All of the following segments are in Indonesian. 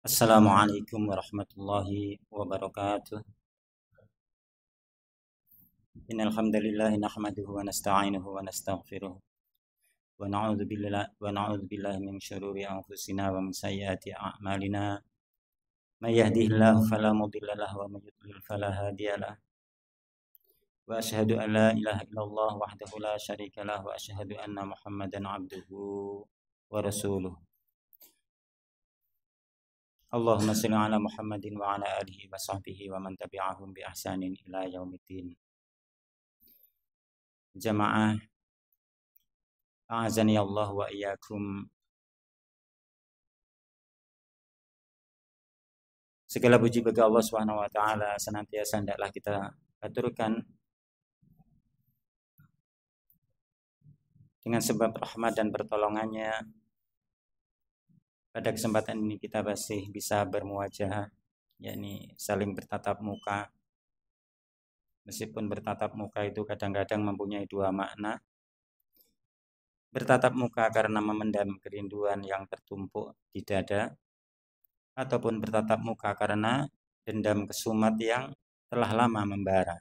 Assalamualaikum warahmatullahi wabarakatuh. Innal hamdalillah nahmaduhu wa nasta'inuhu wa nastaghfiruh wa na'udzu billahi min syururi anfusina wa min sayyiati a'malina. May yahdihillahu fala mudilla lahu wa may yudlil fala hadiya lahu. Wa asyhadu an la ilaha illallah wahdahu la syarika lahu wa asyhadu anna Muhammadan 'abduhu wa rasuluh. Allahumma shalli ala Muhammadin wa ala alihi wa sahbihi wa man tabi'ahum bi ihsanin ila yaumiddin. Jamaah a'azani Allah wa iyyakum. Segala puji bagi Allah Subhanahu wa taala, senantiasa hendaklah kita aturkan dengan sebab rahmat dan pertolongannya. Pada kesempatan ini kita masih bisa bermuajah, yakni saling bertatap muka. Meskipun bertatap muka itu kadang-kadang mempunyai dua makna. Bertatap muka karena memendam kerinduan yang tertumpuk di dada, ataupun bertatap muka karena dendam kesumat yang telah lama membara.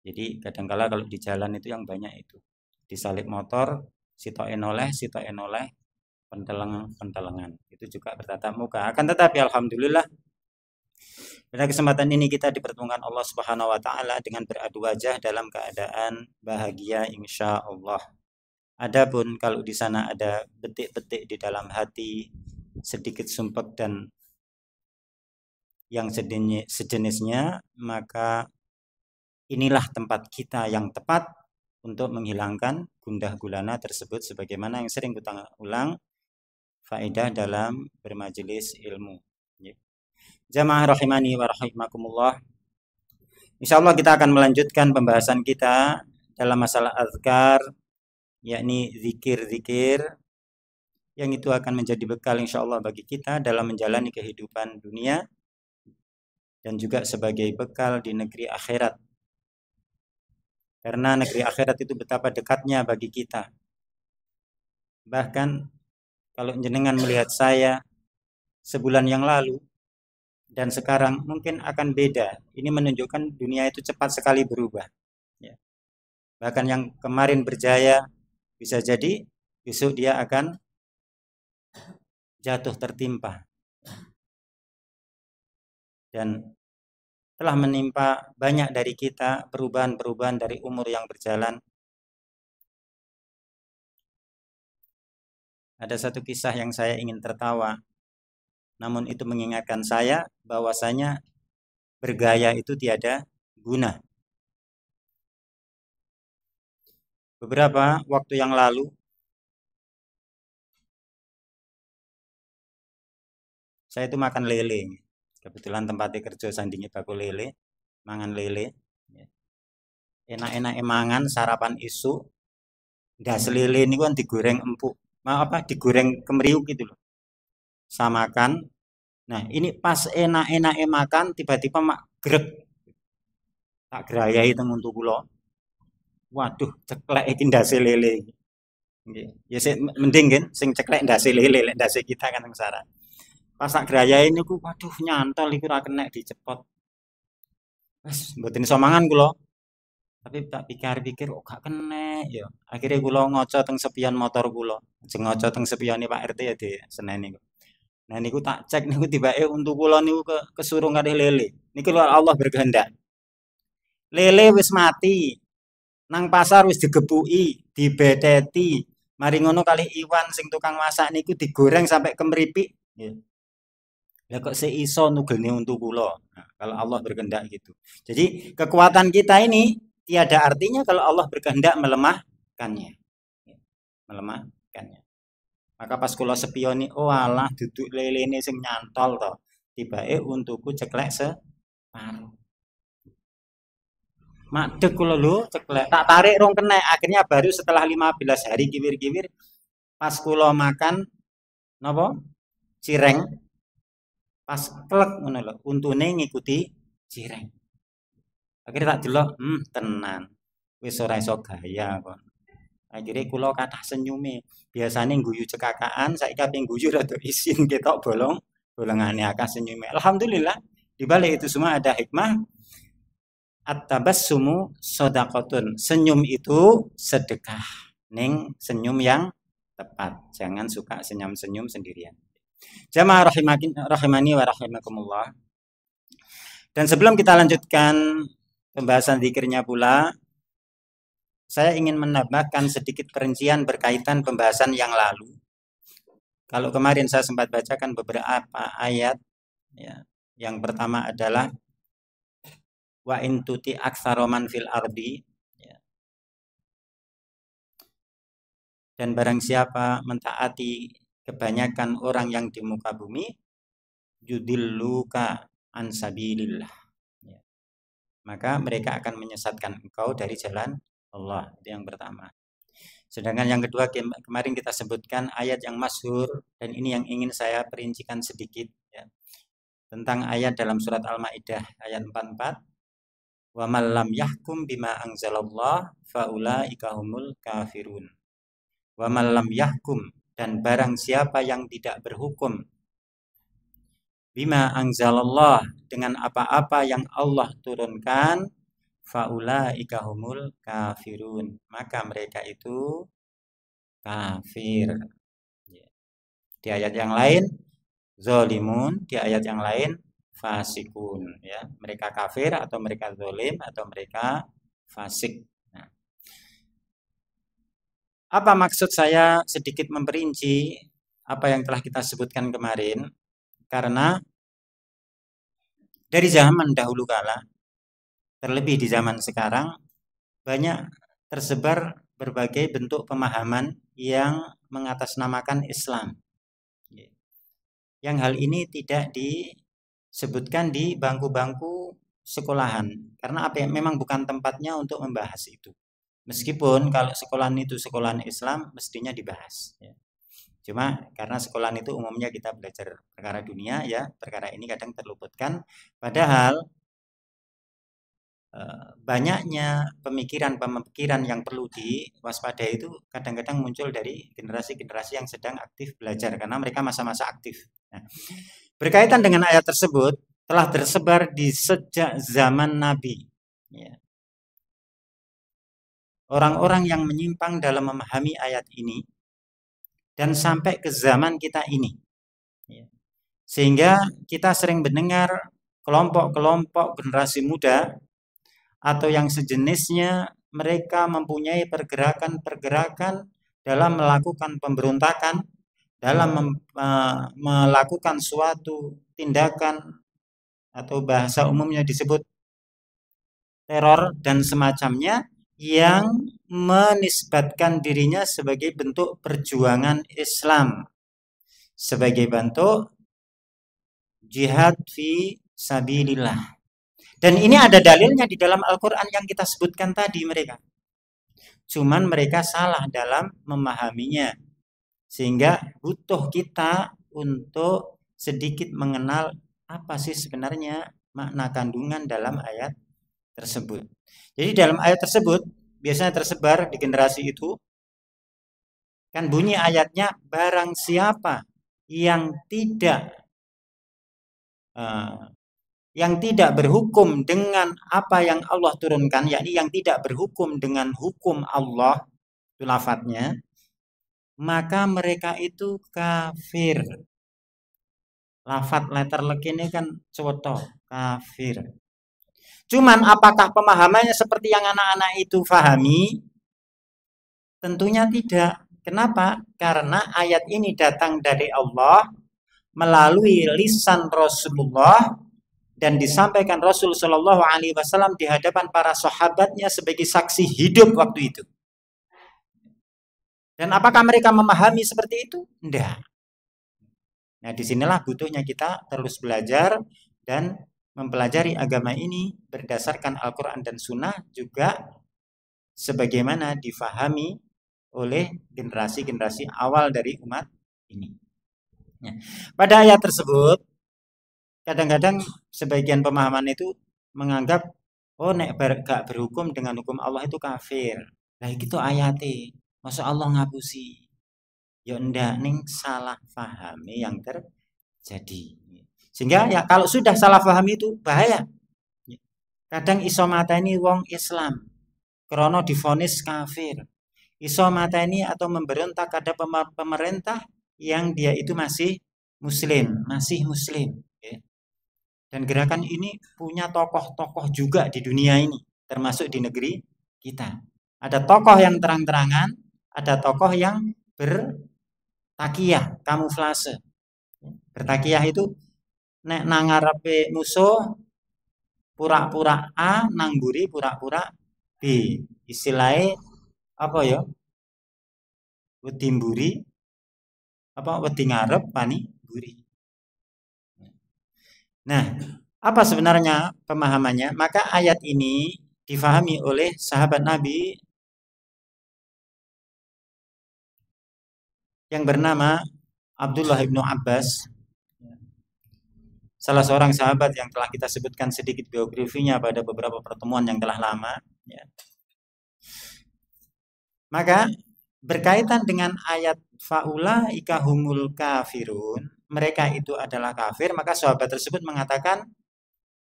Jadi kadangkala kalau di jalan itu yang banyak itu disalip motor, sitok enoleh, pentelengan. Itu juga bertatap muka. Akan tetapi alhamdulillah pada kesempatan ini kita dipertemukan Allah Subhanahu wa taala dengan beradu wajah dalam keadaan bahagia insya Allah. Adapun kalau di sana ada betik-betik di dalam hati, sedikit sumpek dan yang sejenisnya, maka inilah tempat kita yang tepat untuk menghilangkan gundah gulana tersebut, sebagaimana yang sering kita ulang faedah dalam bermajelis ilmu. Jamaah rahimani wa rahimakumullah. Insyaallah kita akan melanjutkan pembahasan kita dalam masalah azkar, yakni zikir-zikir yang itu akan menjadi bekal insyaallah bagi kita dalam menjalani kehidupan dunia dan juga sebagai bekal di negeri akhirat. Karena negeri akhirat itu betapa dekatnya bagi kita. Bahkan kalau jenengan melihat saya sebulan yang lalu dan sekarang mungkin akan beda. Ini menunjukkan dunia itu cepat sekali berubah. Bahkan yang kemarin berjaya bisa jadi besok dia akan jatuh tertimpa. Dan telah menimpa banyak dari kita perubahan-perubahan dari umur yang berjalan. Ada satu kisah yang saya ingin tertawa, namun itu mengingatkan saya bahwasanya bergaya itu tiada guna. Beberapa waktu yang lalu saya itu makan lele. Kebetulan tempatnya kerja sandingi baku lele, mangan lele. Enak-enak emangan sarapan isu. Das lele ini kan digoreng empuk, digoreng kemeriuk gitu loh. Samakan. Nah, ini pas enak-enak makan tiba-tiba mak grek. Tak gerayai teng untuk kula. Waduh, ceklek iki ndase lele. Nggih. Ya mending kan sing ceklek ndase lele, lek ndase kita kan sengsara. Pas tak gerayai niku waduh nyantol iku ora kenek dicepot. Wes mboten iso mangan kula. Tapi tak pikir-pikir kok gak kena ya. Akhirnya kula ngoco teng sepion motor kula. Ajeng ngoco teng sepione Pak RT ya di Senen niku. Nah niku tak cek niku tibake untuk kula niku kesurung kalih lele. Niki Allah berkehendak. Lele wis mati. Nang pasar wis digebuki, dibeteti. Mari ngono kalih Iwan sing tukang masak niku digoreng sampai kemeripik. Lah kok seiso nugelne untuk kula. Nah, kalau Allah berkehendak gitu. Jadi kekuatan kita ini tiada artinya kalau Allah berkehendak melemahkannya. Melemahkannya. Maka pas kula sepioni, oh alah duduk lelene sing nyantol to. Tibake untukku ceklek separuh. Madeg kula lho ceklek. Tak tarik rong kena. Akhirnya baru setelah 15 hari kiwir-kiwir pas kula makan napa? Cireng. Pas klek ngono lho, untune ngikuti cireng. Akhirnya tak delok, tenan. Wis ora iso gaya kok. Akhirnya kula kathah senyume. Biasane guyu cekakaan, saiki kaping guyu rada isin ketok bolongane akeh senyume. Alhamdulillah, di balik itu semua ada hikmah. At-tabassumu shadaqatun. Senyum itu sedekah. Ning senyum yang tepat. Jangan suka senyum-senyum sendirian. Jamaah rahimani wa rahimakumullah. Dan sebelum kita lanjutkan pembahasan zikirnya pula, saya ingin menambahkan sedikit perincian berkaitan pembahasan yang lalu. Kalau kemarin saya sempat bacakan beberapa ayat, ya. Yang pertama adalah wa in tuti aktsaroman fil ardi, ya. Dan barang siapa mentaati kebanyakan orang yang di muka bumi, yudilluka an sabilillah, ya. Maka mereka akan menyesatkan engkau dari jalan Allah. Itu yang pertama. Sedangkan yang kedua kemarin kita sebutkan ayat yang masyhur, dan ini yang ingin saya perincikan sedikit, ya. Tentang ayat dalam surat Al-Maidah ayat 44. Wa man lam yahkum bima anzalallah faulaika humul kafirun. Wa man lam yahkum, dan barang siapa yang tidak berhukum bima anzalallah, dengan apa-apa yang Allah turunkan, faulaika humul kafirun, maka mereka itu kafir. Di ayat yang lain zolimun, di ayat yang lain fasikun, ya. Mereka kafir atau mereka zolim atau mereka fasik. Nah, apa maksud saya sedikit memperinci apa yang telah kita sebutkan kemarin? Karena dari zaman dahulu kala, terlebih di zaman sekarang, banyak tersebar berbagai bentuk pemahaman yang mengatasnamakan Islam. Yang hal ini tidak disebutkan di bangku-bangku sekolahan, karena apa ya, memang bukan tempatnya untuk membahas itu. Meskipun kalau sekolahan itu sekolahan Islam mestinya dibahas, ya. Cuma karena sekolahan itu umumnya kita belajar perkara dunia, ya, perkara ini kadang terluputkan. Padahal banyaknya pemikiran-pemikiran yang perlu diwaspadai itu kadang-kadang muncul dari generasi-generasi yang sedang aktif belajar, karena mereka masa-masa aktif. Nah, berkaitan dengan ayat tersebut, telah tersebar di sejak zaman Nabi, ya, orang-orang yang menyimpang dalam memahami ayat ini, dan sampai ke zaman kita ini, ya. Sehingga kita sering mendengar kelompok-kelompok generasi muda atau yang sejenisnya, mereka mempunyai pergerakan-pergerakan dalam melakukan pemberontakan, dalam melakukan suatu tindakan atau bahasa umumnya disebut teror dan semacamnya, yang menisbatkan dirinya sebagai bentuk perjuangan Islam, sebagai bentuk jihad fi sabilillah. Dan ini ada dalilnya di dalam Al-Quran yang kita sebutkan tadi mereka. Cuman mereka salah dalam memahaminya. Sehingga butuh kita untuk sedikit mengenal apa sih sebenarnya makna kandungan dalam ayat tersebut. Jadi dalam ayat tersebut biasanya tersebar di generasi itu, kan bunyi ayatnya, barang siapa yang tidak berhukum dengan apa yang Allah turunkan, yakni yang tidak berhukum dengan hukum Allah, itu lafadznya, maka mereka itu kafir. Lafadz letter lek ini kan coto, kafir. Cuman apakah pemahamannya seperti yang anak-anak itu fahami? Tentunya tidak. Kenapa? Karena ayat ini datang dari Allah melalui lisan Rasulullah, dan disampaikan Rasul Shallallahu Alaihi Wasallam di hadapan para sahabatnya sebagai saksi hidup waktu itu. Dan apakah mereka memahami seperti itu? Tidak. Nah, disinilah butuhnya kita terus belajar dan mempelajari agama ini berdasarkan Al-Quran dan Sunnah, juga sebagaimana difahami oleh generasi-generasi awal dari umat ini. Nah, pada ayat tersebut, kadang-kadang sebagian pemahaman itu menganggap, oh nek gak berhukum dengan hukum Allah itu kafir. Nah itu ayatnya. Masa Allah ngapusi? Ya ndak, ning salah pahami yang terjadi. Sehingga ya kalau sudah salah paham itu bahaya. Kadang iso mateni wong Islam krana divonis kafir. Iso mateni atau memberontak ada pemerintah yang dia itu masih muslim. Ya. Dan gerakan ini punya tokoh-tokoh juga di dunia ini, termasuk di negeri kita. Ada tokoh yang terang-terangan, ada tokoh yang bertakiyah, kamuflase. Bertakiyah itu nek nangarepe musuh pura-pura A, nangburi pura-pura B. Istilahnya apa ya? Wedi mburi apa wedi ngarep pani buri. Nah, apa sebenarnya pemahamannya? Maka ayat ini difahami oleh sahabat Nabi yang bernama Abdullah ibnu Abbas, salah seorang sahabat yang telah kita sebutkan sedikit biografinya pada beberapa pertemuan yang telah lama. Ya. Maka berkaitan dengan ayat faulaika humul kafirun, mereka itu adalah kafir, maka sahabat tersebut mengatakan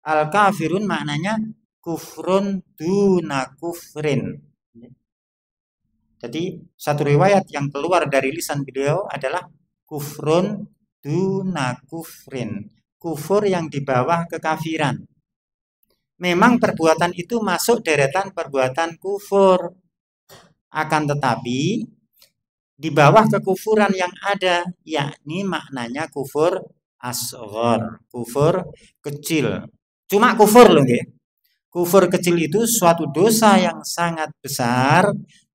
al kafirun maknanya kufrun duna kufrin. Jadi satu riwayat yang keluar dari lisan beliau adalah kufrun duna kufrin, kufur yang di bawah kekafiran. Memang perbuatan itu masuk deretan perbuatan kufur, akan tetapi di bawah kekufuran yang ada, yakni maknanya kufur asghar, kufur kecil. Cuma kufur loh, ya. Kufur kecil itu suatu dosa yang sangat besar,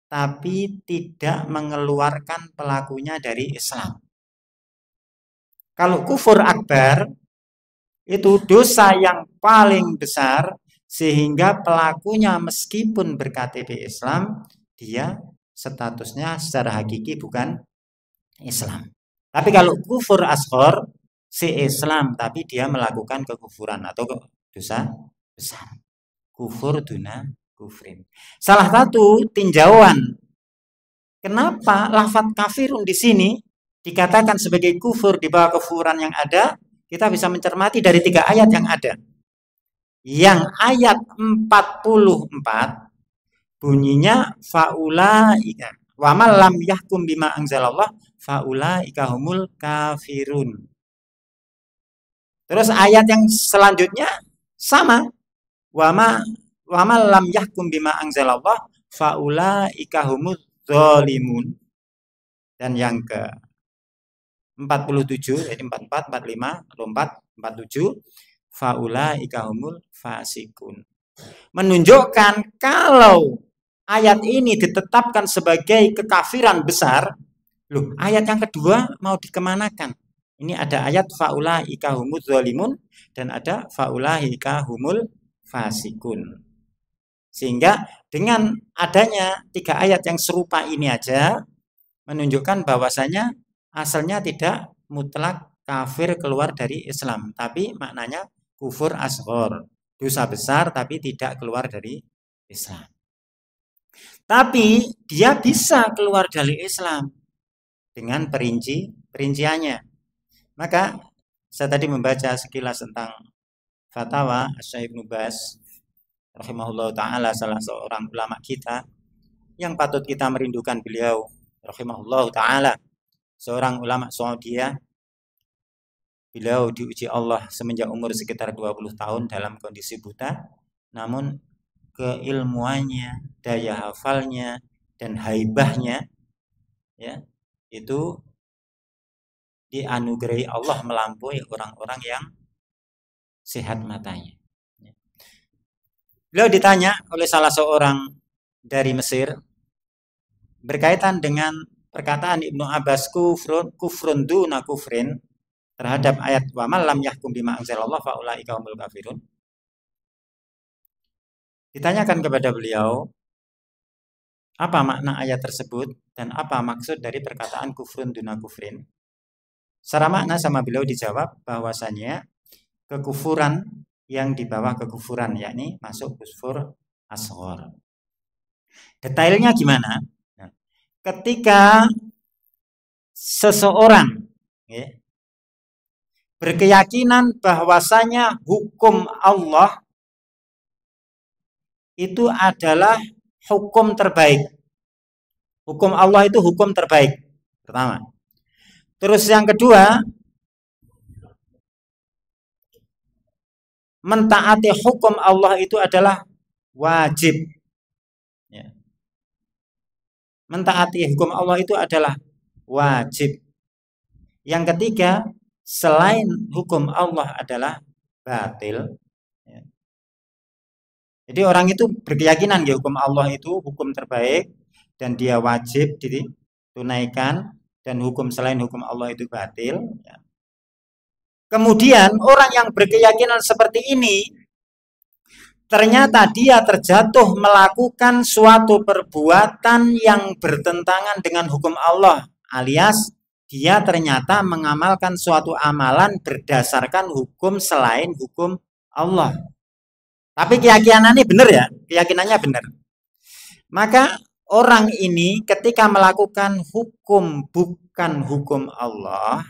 tapi tidak mengeluarkan pelakunya dari Islam. Kalau kufur akbar, itu dosa yang paling besar, sehingga pelakunya meskipun berKTP Islam, dia statusnya secara hakiki bukan Islam. Tapi kalau kufur asghar, si Islam tapi dia melakukan kekufuran atau dosa besar. Kufur duna kufrin. Salah satu tinjauan kenapa lafaz kafirun di sini dikatakan sebagai kufur di bawah kufuran yang ada, kita bisa mencermati dari 3 ayat yang ada. Yang ayat 44 bunyinya faulaika wa man lam yahkum bima anzalallah faulaika humul kafirun. Terus ayat yang selanjutnya sama, wa man lam yahkum bima anzalallah faulaika humuz zalimun. Dan yang ke 47 jadi 44 45 47 faulaika humul fasikun. Menunjukkan kalau ayat ini ditetapkan sebagai kekafiran besar, loh, ayat yang kedua mau dikemanakan? Ini ada ayat faulaika humuz zalimun dan ada faulaika humul fasikun. Sehingga dengan adanya 3 ayat yang serupa ini aja menunjukkan bahwasanya asalnya tidak mutlak kafir keluar dari Islam, tapi maknanya kufur asghar, dosa besar tapi tidak keluar dari Islam. Tapi dia bisa keluar dari Islam dengan perinciannya. Maka saya tadi membaca sekilas tentang fatwa Syekh Ibnu Baz rahimahullah ta'ala, salah seorang ulama kita yang patut kita merindukan beliau rahimahullah ta'ala, seorang ulama Saudiyah. Beliau diuji Allah semenjak umur sekitar 20 tahun dalam kondisi buta, namun keilmuannya, daya hafalnya, dan haibahnya ya, itu dianugerahi Allah melampaui orang-orang yang sehat matanya. Beliau ditanya oleh salah seorang dari Mesir berkaitan dengan perkataan Ibnu Abbas kufrun duna kufrin terhadap ayat wa man lam yahkum bima anzalallah faulaika humul kafirun. Ditanyakan kepada beliau apa makna ayat tersebut dan apa maksud dari perkataan kufrun duna kufrin. Secara makna sama beliau dijawab bahwasanya kekufuran yang di bawah kekufuran, yakni masuk kufur asghar. Detailnya gimana? Nah, ketika seseorang ya, berkeyakinan bahwasanya hukum Allah itu adalah hukum terbaik. Hukum Allah itu hukum terbaik. Pertama. Terus yang kedua, mentaati hukum Allah itu adalah wajib. Ya. Mentaati hukum Allah itu adalah wajib. Yang ketiga, selain hukum Allah adalah batil. Ya. Jadi orang itu berkeyakinan ya hukum Allah itu hukum terbaik dan dia wajib ditunaikan dan hukum selain hukum Allah itu batil. Ya. Kemudian orang yang berkeyakinan seperti ini ternyata dia terjatuh melakukan suatu perbuatan yang bertentangan dengan hukum Allah, alias dia ternyata mengamalkan suatu amalan berdasarkan hukum selain hukum Allah. Tapi keyakinannya benar ya, keyakinannya benar. Maka orang ini ketika melakukan hukum bukan hukum Allah,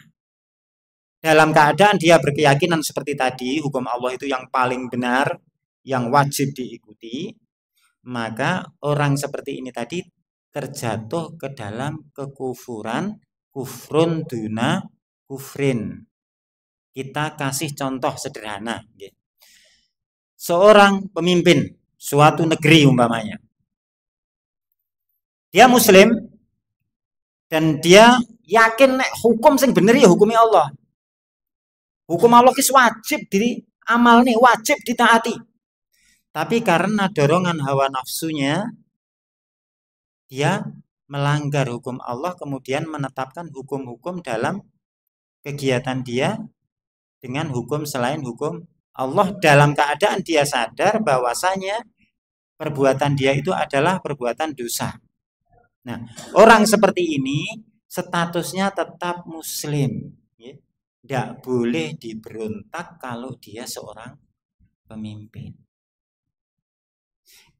dalam keadaan dia berkeyakinan seperti tadi, hukum Allah itu yang paling benar, yang wajib diikuti, maka orang seperti ini tadi terjatuh ke dalam kekufuran, kufrun duna kufrin. Kita kasih contoh sederhana. Seorang pemimpin suatu negeri umpamanya. Dia muslim dan dia yakin hukum sing bener ya hukumnya Allah. Hukum Allah itu wajib diamal nih, wajib ditaati. Tapi karena dorongan hawa nafsunya, dia melanggar hukum Allah, kemudian menetapkan hukum-hukum dalam kegiatan dia dengan hukum selain hukum Allah, dalam keadaan dia sadar bahwasanya perbuatan dia itu adalah perbuatan dosa. Nah, orang seperti ini statusnya tetap muslim. Tidak boleh diberontak kalau dia seorang pemimpin.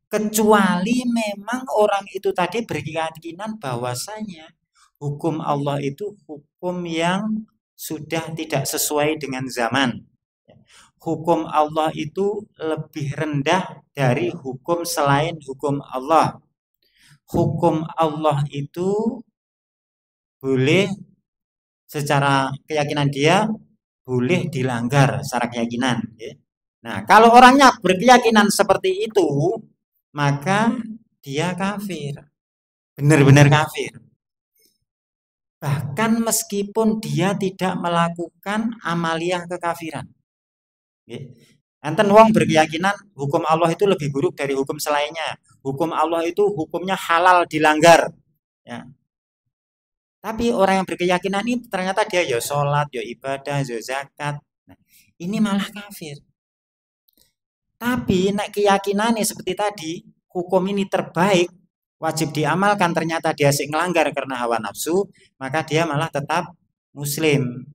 Kecuali memang orang itu tadi berkeyakinan bahwasanya hukum Allah itu hukum yang sudah tidak sesuai dengan zaman. Hukum Allah itu lebih rendah dari hukum selain hukum Allah. Hukum Allah itu boleh secara keyakinan dia boleh dilanggar secara keyakinan. Nah, kalau orangnya berkeyakinan seperti itu, maka dia kafir, benar-benar kafir. Bahkan meskipun dia tidak melakukan amaliyah kekafiran. Enten wong berkeyakinan hukum Allah itu lebih buruk dari hukum selainnya. Hukum Allah itu hukumnya halal dilanggar. Ya. Tapi orang yang berkeyakinan ini ternyata dia ya sholat, ya ibadah, ya zakat. Nah, ini malah kafir. Tapi nek keyakinannya seperti tadi, hukum ini terbaik, wajib diamalkan, ternyata dia sing ngelanggar karena hawa nafsu, maka dia malah tetap muslim.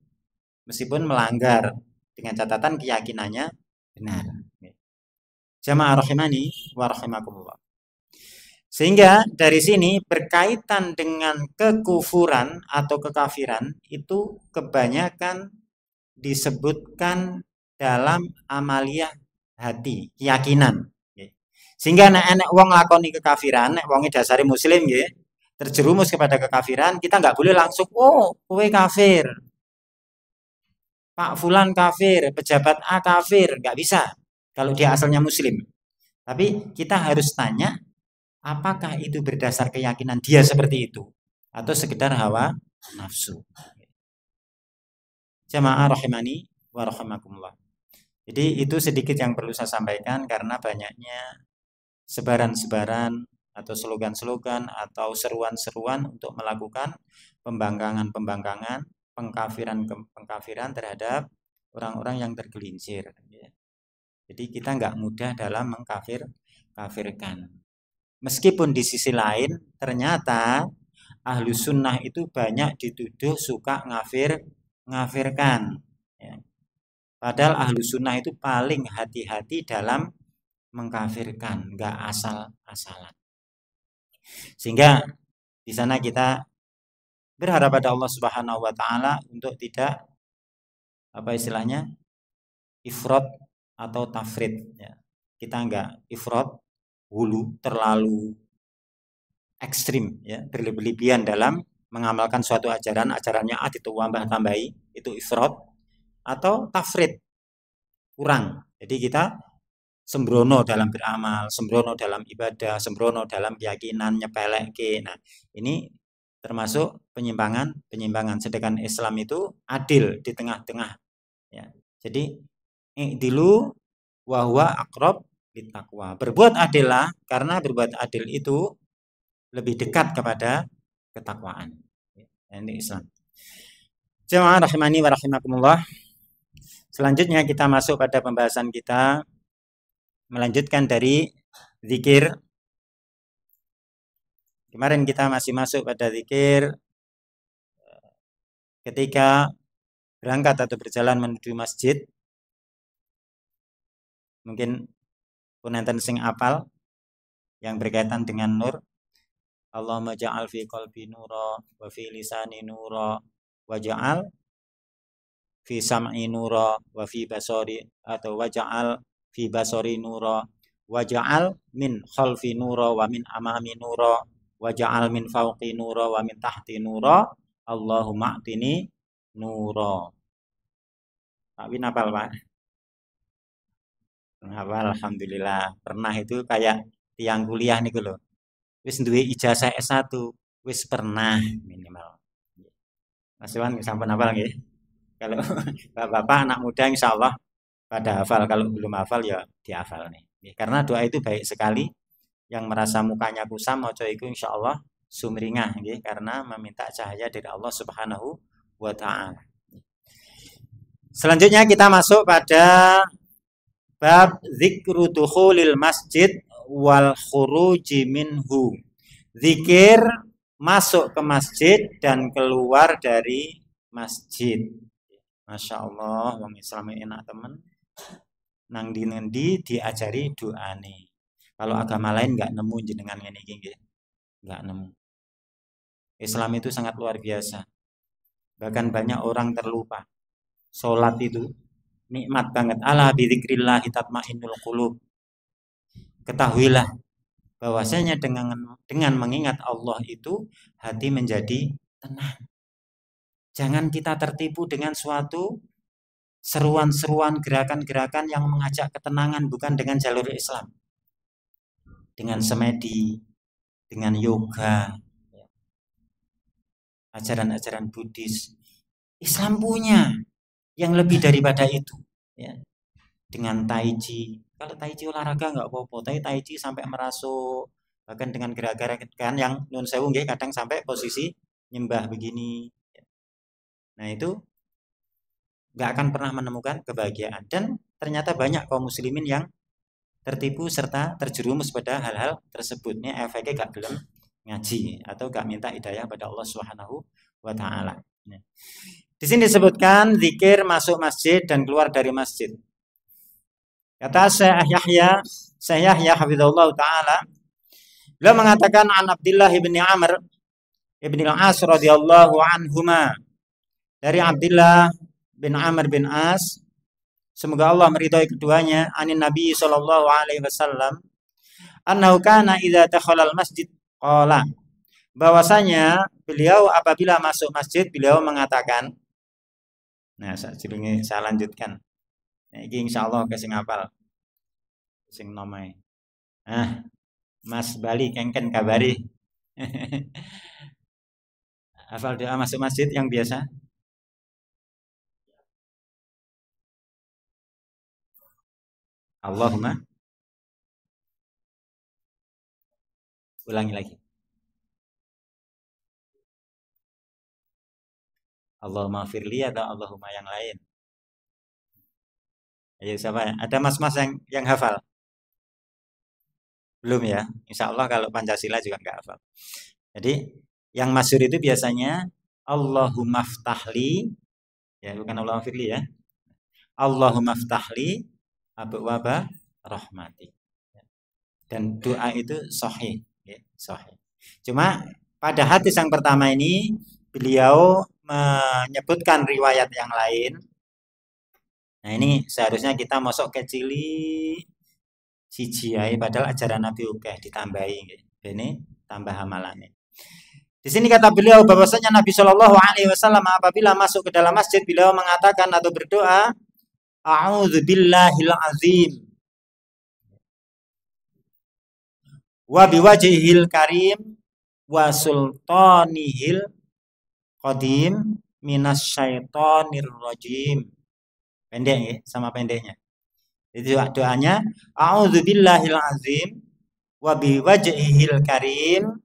Meskipun melanggar dengan catatan keyakinannya benar. Jamaah rahimani wa rahimakumullah. Sehingga dari sini berkaitan dengan kekufuran atau kekafiran itu kebanyakan disebutkan dalam amaliyah hati, keyakinan. Sehingga nek wong lakoni kekafiran, nek wonge dasare muslim nggih, terjerumus kepada kekafiran, kita nggak boleh langsung oh, kowe kafir. Pak Fulan kafir, pejabat A kafir, nggak bisa kalau dia asalnya muslim. Tapi kita harus tanya apakah itu berdasar keyakinan dia seperti itu atau sekedar hawa nafsu. Jamaah rahimani wa rahimakumullah. Jadi itu sedikit yang perlu saya sampaikan karena banyaknya sebaran-sebaran atau slogan-slogan atau seruan-seruan untuk melakukan pembangkangan-pembangkangan, pengkafiran terhadap orang-orang yang tergelincir. Jadi kita nggak mudah dalam mengkafirkan. Meskipun di sisi lain ternyata ahlu sunnah itu banyak dituduh suka ngafirkan. Ya. Padahal ahlu sunnah itu paling hati-hati dalam mengkafirkan, nggak asal-asalan. Sehingga Di sana kita berharap pada Allah Subhanahu wa taala untuk tidak apa istilahnya ifrat atau tafrid ya. Kita enggak ifrat hulu terlalu ekstrim ya, berlebihan dalam mengamalkan suatu ajarannya itu tambah-tambahi itu ifrat atau tafrid kurang. Jadi kita sembrono dalam beramal, sembrono dalam ibadah, sembrono dalam keyakinan, nyepeleke. Nah, ini termasuk penyimpangan. Sedangkan Islam itu adil di tengah-tengah. Ya. Jadi i'dilu wa huwa aqrab littaqwa. Berbuat adillah karena berbuat adil itu lebih dekat kepada ketakwaan. Ini Islam. Jemaah rahimani wa rahimakumullah. Selanjutnya kita masuk pada pembahasan kita, melanjutkan dari zikir. Kemarin kita masih masuk pada zikir ketika berangkat atau berjalan menuju masjid. Mungkin punenten sing apal yang berkaitan dengan nur. Allahumma ja'al fi qalbi nura wa fi lisani nura wa ja'al fi sam'i nura wa fi basari atau wa ja'al fi basari nura wa ja'al min khalfi nura wa min amami nura wa ja'al min fawqi nura wa min tahti nura Allahumma a'tini nura. Pak Win hafal, Pak? Hafal, alhamdulillah. Pernah itu kayak tiang kuliah nih lho. Wis duwe ijazah S1, wis pernah minimal. Mas Iwan sampun hafal nggih? Kalau Bapak anak muda insyaallah pada hafal, kalau belum hafal ya dihafal nih. Karena doa itu baik sekali. Yang merasa mukanya kusam maca iku insyaallah sumringah nggih, karena meminta cahaya dari Allah Subhanahu wa taala. Selanjutnya kita masuk pada bab zikru dukhulil masjid wal khuruji minhu. Zikir masuk ke masjid dan keluar dari masjid. Masya Allah, wong Islam enak temen. Nang di diajari doa nih. Kalau agama lain nggak nemu jenengan ngene iki nggih. Nggak nemu. Islam itu sangat luar biasa. Bahkan banyak orang terlupa. Salat itu nikmat banget. Ala bi dzikrillah tatmainnul qulub. Ketahuilah bahwasanya dengan mengingat Allah itu hati menjadi tenang. Jangan kita tertipu dengan suatu seruan-seruan, gerakan-gerakan yang mengajak ketenangan bukan dengan jalur Islam. Dengan semedi, dengan yoga, ajaran-ajaran Buddhis. Islam punya yang lebih daripada itu. Ya. Dengan tai chi. Kalau tai chi olahraga nggak apa-apa, tapi tai chi sampai merasuk, bahkan dengan gerakan yang nun sewu nggih kadang sampai posisi nyembah begini. Nah itu nggak akan pernah menemukan kebahagiaan, dan ternyata banyak kaum muslimin yang tertipu serta terjerumus pada hal-hal tersebutnya. Efeknya gak gelem ngaji atau gak minta hidayah pada Allah Subhanahu wa taala. Di sini disebutkan zikir masuk masjid dan keluar dari masjid. Kata Syekh Yahya hafizahullah taala, beliau mengatakan an Abdullah bin Amr bin al-As radhiyallahu anhuma, dari Abdullah bin Amr bin As, semoga Allah meridhai keduanya, anin Nabi sallallahu alaihi wasallam, annahu kana idza dakhala al-masjid qala, bahwasanya beliau apabila masuk masjid beliau mengatakan. Nah, saya lanjutkan. Nah, ini insyaallah sing hafal. Sing nomai. Mas Bali kengken kabari. Hafal doa masuk masjid yang biasa? Allahumma. Ulangi lagi. Allahumma firli atau Allahumma yang lain? Ayo siapa? Ada mas-mas yang hafal? Belum ya? Insya Allah kalau Pancasila juga nggak hafal. Jadi yang masyhur itu biasanya Allahumma ftahli, ya bukan Allahumma firli ya. Allahumma ftahli abwaaba rahmati. Dan doa itu sahih, ya, sahih. Cuma pada hadis yang pertama ini beliau menyebutkan riwayat yang lain. Nah, ini seharusnya kita masuk ke cili siji ae padahal ajaran Nabi oke ditambahi nggih. Ini tambah amalannya. Di sini kata beliau bahwasanya Nabi Shallallahu alaihi wasallam apabila masuk ke dalam masjid beliau mengatakan atau berdoa a'udzubillahil azim wa biwajhihil karim wa sultanihil qadim minas syaitonir rajim. Pendek ya, sama pendeknya. Itu doanya a'udzubillahil azim wa biwajhihil karim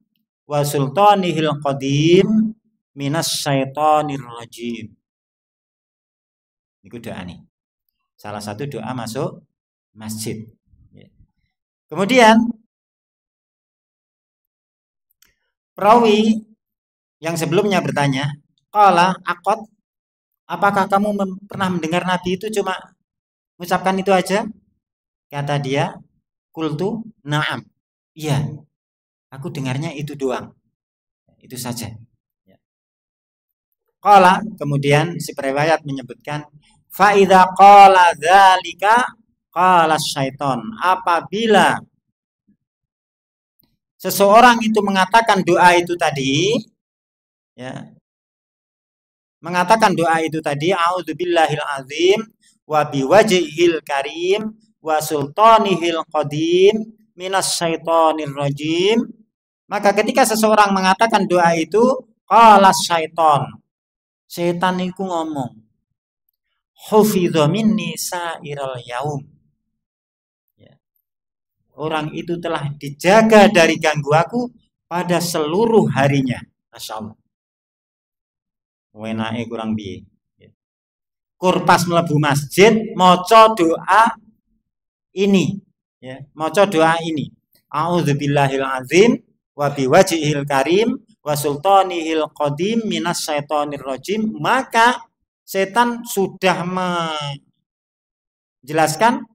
wa sultanihil qadim minas syaitonir rajim. Itu doa nih. Salah satu doa masuk masjid. Kemudian perawi yang sebelumnya bertanya, qala aqad, apakah kamu pernah mendengar Nabi itu cuma mengucapkan itu aja? Kata dia, qultu na'am. Iya. Aku dengarnya itu doang. Itu saja. Qala, kemudian si periwayat menyebutkan fa idza qala dzalika qala syaiton. Apabila seseorang itu mengatakan doa itu tadi, ya, mengatakan doa itu tadi, a'udzubillahil azim wa biwajhihil karim wa sultanihil qadim minas syaitonir rajim. Maka ketika seseorang mengatakan doa itu, qala syaiton. Setan itu ngomong, hufidha minni sa'iral yaum. Ya. Orang itu telah dijaga dari ganggu aku pada seluruh harinya. Masya Allah. Wenake kurang piye. Kurpas mlebu masjid, maca doa ini. Ya, maca doa ini. A'udzubillahil azim wa biwajhihil karim wa sultanihil qadim minas syaitonir rajim. Maka setan sudah menjelaskan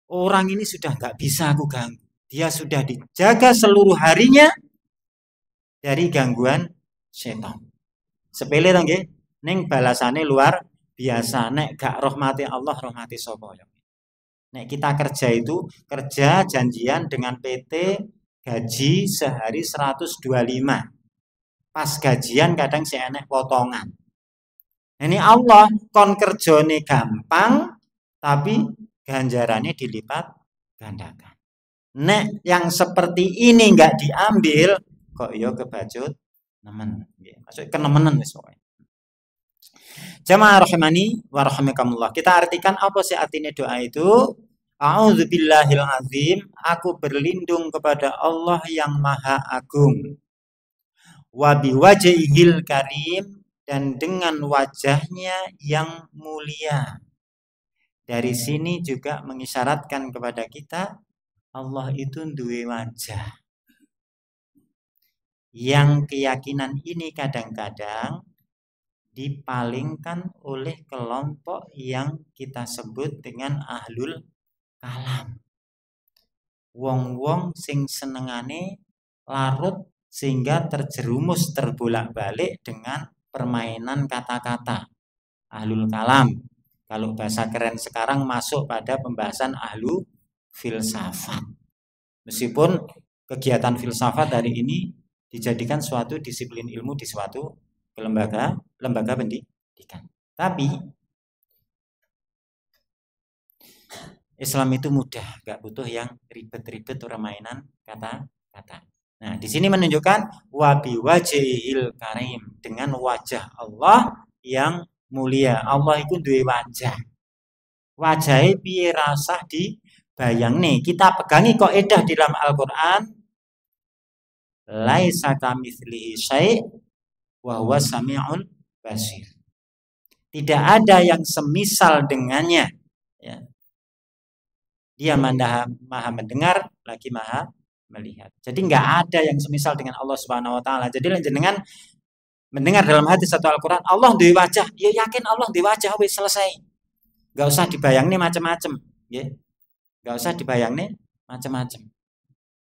orang ini sudah nggak bisa aku ganggu. Dia sudah dijaga seluruh harinya dari gangguan setan. Sepele to nggih, ning balasane luar biasa. Nek gak rahmati Allah, rahmati sapa ya. Nek kita kerja itu kerja janjian dengan PT gaji sehari 125. Pas gajian kadang si enek potongan. Ini Allah kon kerjone gampang tapi ganjarannya dilipat gandakan. Nek yang seperti ini enggak diambil kok yo kebacut nemen. Maksud kenemenan wis pokoke. Jamaah rahimani wa rahimakumullah. Kita artikan apa sih artinya doa itu? A'udzubillahil azim, aku berlindung kepada Allah yang Maha Agung. Wa biwajhihil karim, dan dengan wajahnya yang mulia. Dari sini juga mengisyaratkan kepada kita Allah itu duwe wajah. Yang keyakinan ini kadang-kadang dipalingkan oleh kelompok yang kita sebut dengan ahlul kalam. Wong-wong sing senengane larut sehingga terjerumus terbolak-balik dengan permainan kata-kata. Ahlul kalam. Kalau bahasa keren sekarang masuk pada pembahasan ahlu filsafat. Meskipun kegiatan filsafat hari ini dijadikan suatu disiplin ilmu di suatu lembaga pendidikan. Tapi Islam itu mudah, gak butuh yang ribet-ribet permainan kata-kata. Nah, di sini menunjukkan wabi wajhil karim, dengan wajah Allah yang mulia. Allah itu duwe wajah. Wajahnya piye rasah dibayangne. Kita pegangi kaidah di dalam Al-Qur'an. Laisa kamitslihi syai' wa huwas samiul basir. Tidak ada yang semisal dengannya, ya. Dia maha mendengar lagi maha melihat. Jadi nggak ada yang semisal dengan Allah Subhanahu wa taala. Jadi jenengan mendengar dalam hadis satu Al-Qur'an, Allah duwe wajah, ya yakin Allah duwe wajah wis selesai. Nggak usah dibayangne macam-macam, nggih. Nggak usah dibayangne macam-macam.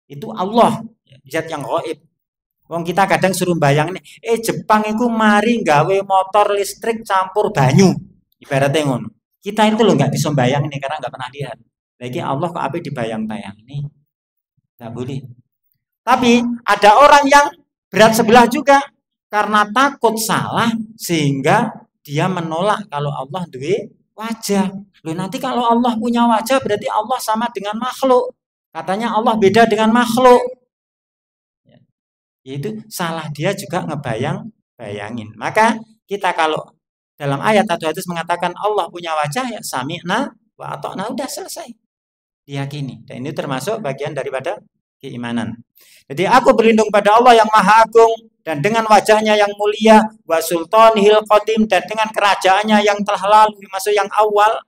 Itu Allah, zat yang gaib. Wong kita kadang suruh bayangin, Jepang itu mari gawe motor listrik campur banyu. Ibaratnya ngono. Kita itu loh nggak bisa bayangin nih karena nggak pernah lihat. Lagi Allah kok apa dibayang-bayang ini? Nggak boleh. Tapi ada orang yang berat sebelah juga karena takut salah sehingga dia menolak kalau Allah duwe wajah. Loh nanti kalau Allah punya wajah berarti Allah sama dengan makhluk. Katanya Allah beda dengan makhluk. Yaitu salah dia juga bayangin. Maka kita kalau dalam ayat atau hadis mengatakan Allah punya wajah, ya sami'na wa ata'na, udah selesai. Diyakini. Dan ini termasuk bagian daripada keimanan. Jadi aku berlindung pada Allah yang Maha Agung dan dengan wajahnya yang mulia, wa sultanihil qadim, dan dengan kerajaannya yang telah lalu, maksud yang awal.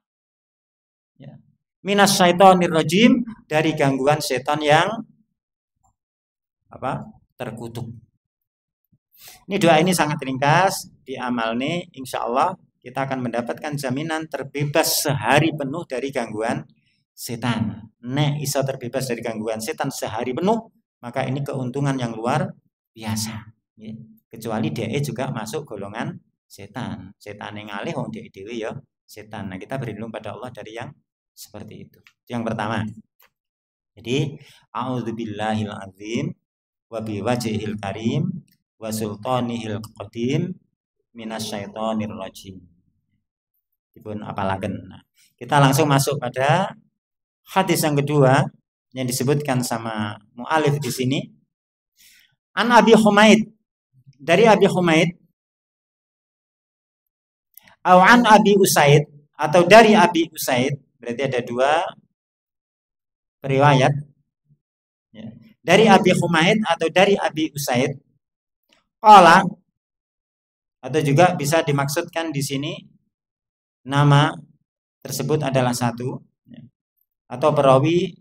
Ya. Minas syaitonir rajim, dari gangguan setan yang terkutuk. Ini doa ini sangat ringkas, di amal nih insya Allah kita akan mendapatkan jaminan terbebas sehari penuh dari gangguan setan. Nek iso terbebas dari gangguan setan sehari penuh, maka ini keuntungan yang luar biasa. Ya. Kecuali dia juga masuk golongan setan. Setan yang ngalih wong dia dewi ya setan. Nah kita berlindung pada Allah dari yang seperti itu. Yang pertama. Jadi a'udzubillahil azim wa biwajhihil karim wa sultanihil qadim minasyaitonir rajim. Dipun apalaken. Nah, kita langsung masuk pada hadis yang kedua yang disebutkan sama mu'alif di sini. An Abi Humaid, dari Abi Humaid, atau an Abi Usaid, atau dari Abi Usaid, berarti ada dua riwayat. Ya. Dari Abi Humaid atau dari Abi Usaid, qala, atau juga bisa dimaksudkan di sini nama tersebut adalah satu, atau perawi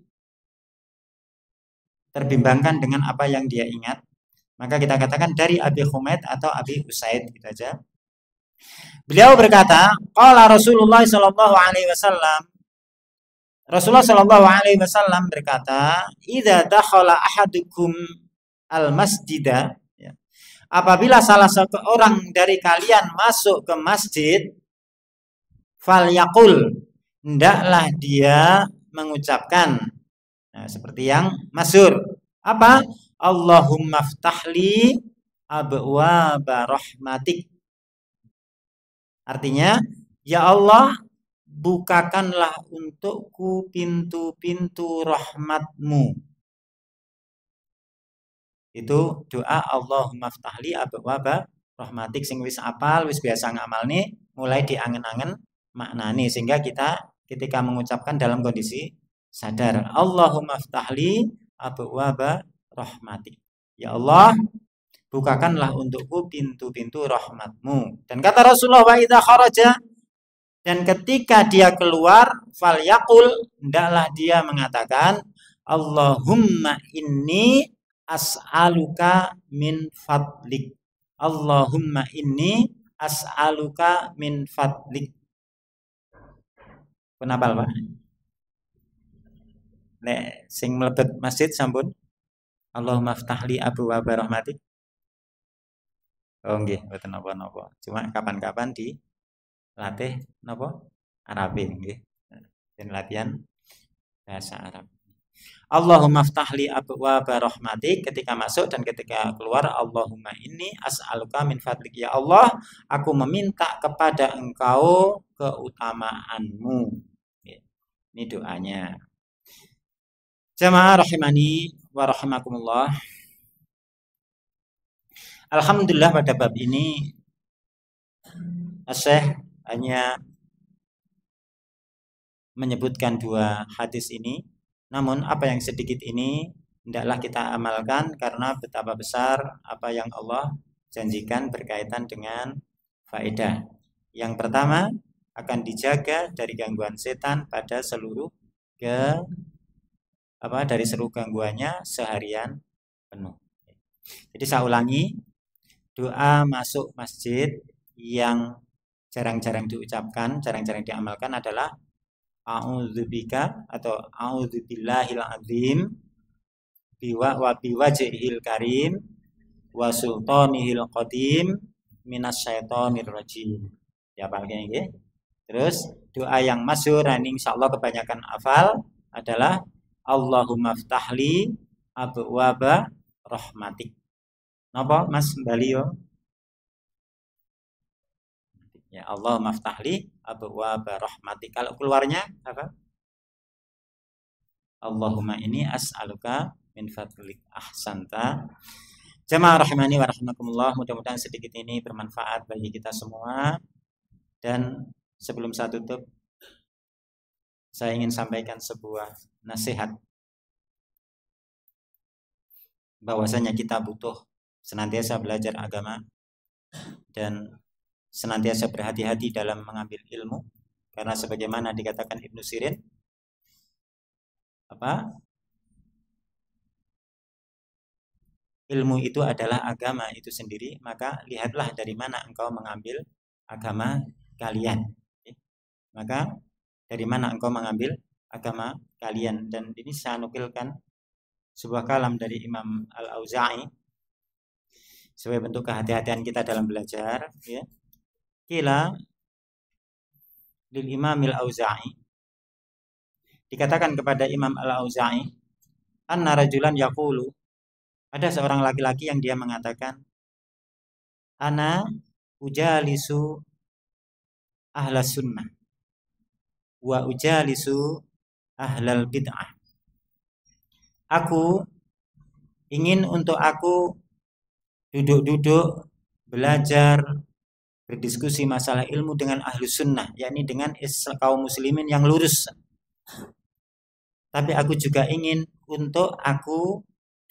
terbimbangkan dengan apa yang dia ingat, maka kita katakan dari Abi Humaid atau Abi Usaid, gitu aja. Beliau berkata, qala Rasulullah sallallahu alaihi wasallam, Rasulullah sallallahu alaihi wasallam berkata, idza dakhala ahadukum al-masjida, ya, apabila salah satu orang dari kalian masuk ke masjid, falyaqul, hendaklah dia mengucapkan, nah, seperti yang masyhur, apa? Allahumma ftahli abwaaba rahmatik. Artinya, ya Allah, bukakanlah untukku pintu-pintu rahmatmu. Itu doa Allahumma ftahli abwaaba rahmatik, sing wis apal, wis biasa ngamalne, mulai diangen-angen maknane, sehingga kita ketika mengucapkan dalam kondisi sadar, Allahumma ftahli abwaaba rahmatik. Ya Allah, bukakanlah untukku pintu-pintu rahmatmu. Dan kata Rasulullah, wa idza kharaja, dan ketika dia keluar, falyaqul, hendaklah dia mengatakan, Allahumma inni as'aluka min fadlik. Allahumma inni as'aluka min fadlik. Kenapa, Pak? Nek sing mlebet masjid sampun Allahumma ftahli abwaaba rahmatik. Oh nggih, mboten napa-napa. Cuma kapan-kapan dilatih napa? Arabe nggih. Dan latihan bahasa Arab. Allahumma ftahli abwaaba rahmatik, ketika masuk dan ketika keluar, Allahumma inni as'aluka min fadlik. Ya Allah, aku meminta kepada Engkau keutamaanmu. Ini doanya. Jamaah rahimani wa rahimakumullah. Alhamdulillah pada bab ini Syekh hanya menyebutkan dua hadis ini. Namun apa yang sedikit ini hendaklah kita amalkan karena betapa besar apa yang Allah janjikan berkaitan dengan faedah. Yang pertama, akan dijaga dari gangguan setan pada seluruh dari seluruh gangguannya seharian penuh. Jadi saya ulangi, doa masuk masjid yang jarang-jarang diucapkan, jarang-jarang diamalkan adalah a'udzubika atau a'udzubillahil azim wa biwajhihil karim wa sultanihil qadim minasyaitonir rajim. Ya paling nggih. Terus doa yang masyhur ini insyaallah kebanyakan hafal adalah Allahumma ftahli abwaaba rahmatik. Napa Mas Balio? Ya Allahumma ftahli abwaaba rahmatik. Kalau keluarnya apa? Allahumma ini as'aluka min fadlik ahsanta. Jamaah rahimani wa rahimakumullah, mudah-mudahan sedikit ini bermanfaat bagi kita semua. Dan sebelum saya tutup, saya ingin sampaikan sebuah nasihat bahwasanya kita butuh senantiasa belajar agama dan senantiasa berhati-hati dalam mengambil ilmu, karena sebagaimana dikatakan Ibnu Sirin, ilmu itu adalah agama itu sendiri, maka lihatlah dari mana engkau mengambil agama kalian. Maka dari mana engkau mengambil agama kalian. Dan ini saya nukilkan sebuah kalam dari Imam Al-Auza'i sebagai bentuk kehati-hatian kita dalam belajar, ya. Kila lil Imam Al-Auza'i, dikatakan kepada Imam Al-Auza'i, anna rajulan yaqulu, ada seorang laki-laki yang dia mengatakan, ana ujalisu ahlas sunnah wa ujalisu ahlal bid'ah. Aku ingin untuk aku duduk-duduk belajar berdiskusi masalah ilmu dengan ahlu sunnah, yakni dengan kaum muslimin yang lurus. Tapi aku juga ingin untuk aku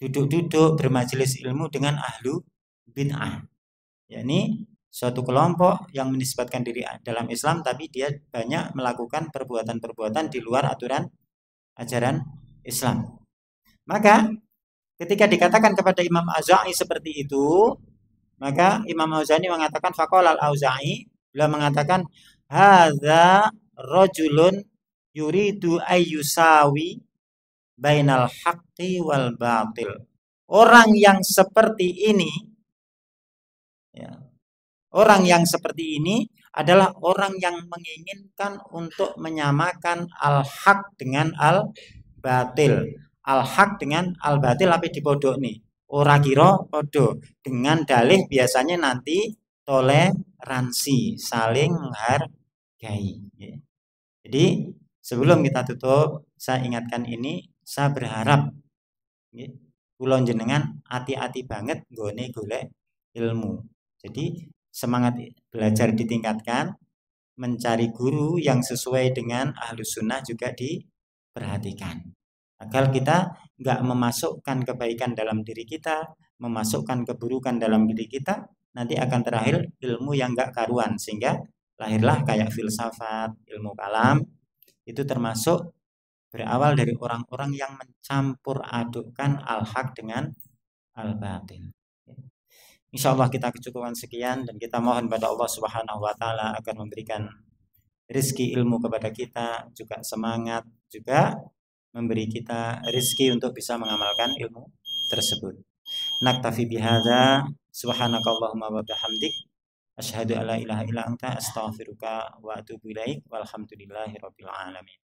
duduk-duduk bermajelis ilmu dengan ahlu bid'ah, yakni suatu kelompok yang menisbatkan diri dalam Islam tapi dia banyak melakukan perbuatan-perbuatan di luar aturan ajaran Islam. Maka ketika dikatakan kepada Imam Auza'i seperti itu, maka Imam Auza'i mengatakan, faqala al-Auza'i, beliau mengatakan, hadza rajulun yuridu ayyusawi bainal haqqi wal batil. Orang yang seperti ini, ya, orang yang seperti ini adalah orang yang menginginkan untuk menyamakan al-haq dengan al-batil. Al-haq dengan al-batil tapi dipodok nih. Ora kira podo. Dengan dalih biasanya nanti toleransi, saling menghargai. Jadi sebelum kita tutup, saya ingatkan ini, saya berharap kula jenengan hati-hati banget nggone golek ilmu. Jadi semangat belajar ditingkatkan, mencari guru yang sesuai dengan ahlus sunnah juga diperhatikan. Agar kita nggak memasukkan kebaikan dalam diri kita, memasukkan keburukan dalam diri kita, nanti akan terakhir ilmu yang nggak karuan, sehingga lahirlah kayak filsafat, ilmu kalam, itu termasuk berawal dari orang-orang yang mencampur adukkan al-haq dengan al-batil. Insya Allah kita kecukupan sekian, dan kita mohon pada Allah Subhanahu wa Ta'ala agar memberikan rezeki ilmu kepada kita, juga semangat, juga memberi kita rezeki untuk bisa mengamalkan ilmu tersebut. Naktafi bihadza, subhanakallahumma wa bihamdik, asyhadu alla ilaha illa anta, astaghfiruka wa atubu ilaik, walhamdulillahi rabbil alamin.